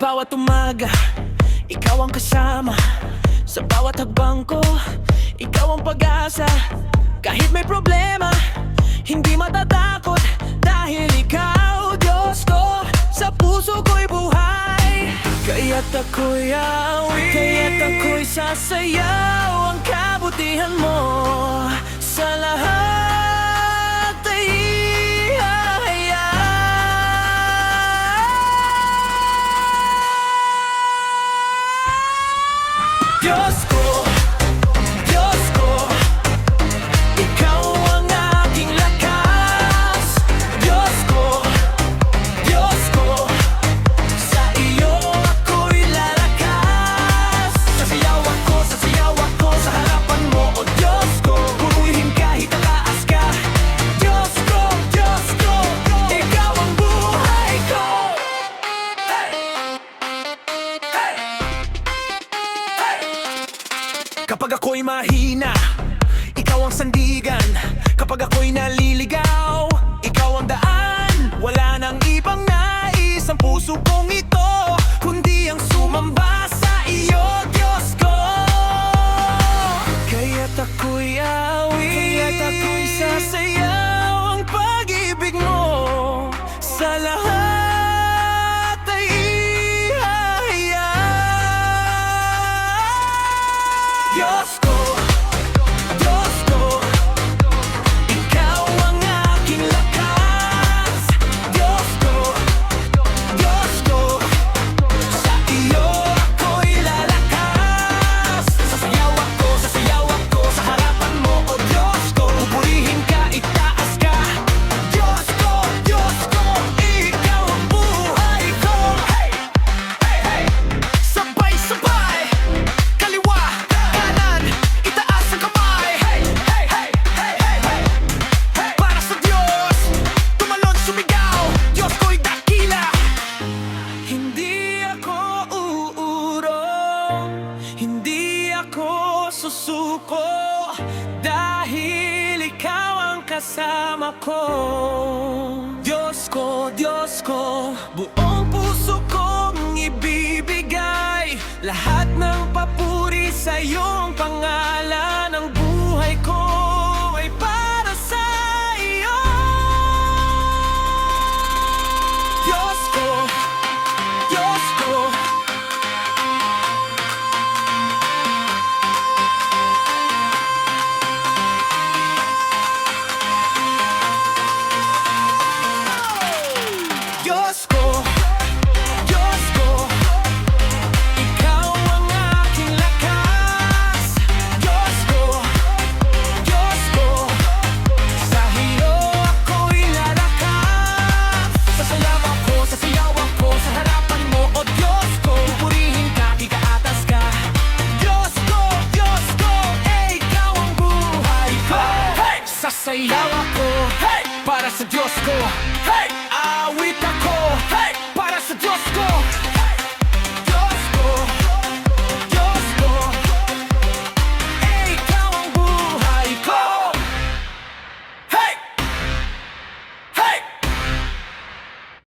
bawat umaga, ikaw ang kasama. Sa bawat hakbang ko, ikaw ang pag-asa. Kahit may problema, hindi matatakot. Dahil ikaw, Diyos ko, sa puso ko'y buhay. Kaya't ako'y awi, kaya't ako'y sasayaw. Ang kabutihan mo sa lahat ay ihahayag. Diyos ko, Diyos ko, ikaw ang aking lakas. Diyos ko, Diyos ko, sa iyo ako'y lalakas. Sasayaw ako sa harapan mo, o Diyos ko. Purihin kahit tataas ka. Diyos ko, ikaw ang buhay ko. Hey! Hey! Hey! Kapag ako'y mahina, ikaw ang sandigan. Kapag ako'y naliligaw, ikaw ang daan. Wala nang ibang nais ang puso kong ito, kundi ang sumamba sa iyo, Diyos ko. Kaya't ako'y awi, kaya't ako'y sasayaw. Ang pag-ibig mo sa lahat ay ihahayag. Diyos ko, Diyos ko, ikaw ang aking lakas. Diyos ko, Diyos ko, sa iyo ako'y lalakas. Sasayaw ako sa harapan mo, o Diyos ko. Pupurihin ka, itaas ka. Diyos ko, ikaw ang buhay ko. Hey! Hey! Hey! Sabay-sabay, kaliwa, kanan, itaas ang kamay. Hey! Hey! Hey! Hey! Hey! Hey! Hey! Para sa Diyos, tumalon, sumigaw. Diyos ko'y dakila. Hindi ako uurong, hindi ako susuko, dahil ikaw ang kasama ko. Diyos ko, buong puso kong ibibigay lahat ng papuri sa iyong pangalan. Ang buhay ko ay para sa iyo. Diyos ko, Diyos ko, Diyos ko, Diyos ko, ikaw ang aking lakas. Diyos ko, Diyos ko, sa iyo ako'y lalakas. Sasayaw ako sa harapan mo, o Diyos ko. Pupurihin ka, ikaatas ka. Diyos ko, ikaw ang buhay ko. Hey! Sasayaw ako, hey! Para sa Diyos ko. Hey! Awit ako, hey! Para sa Diyos ko.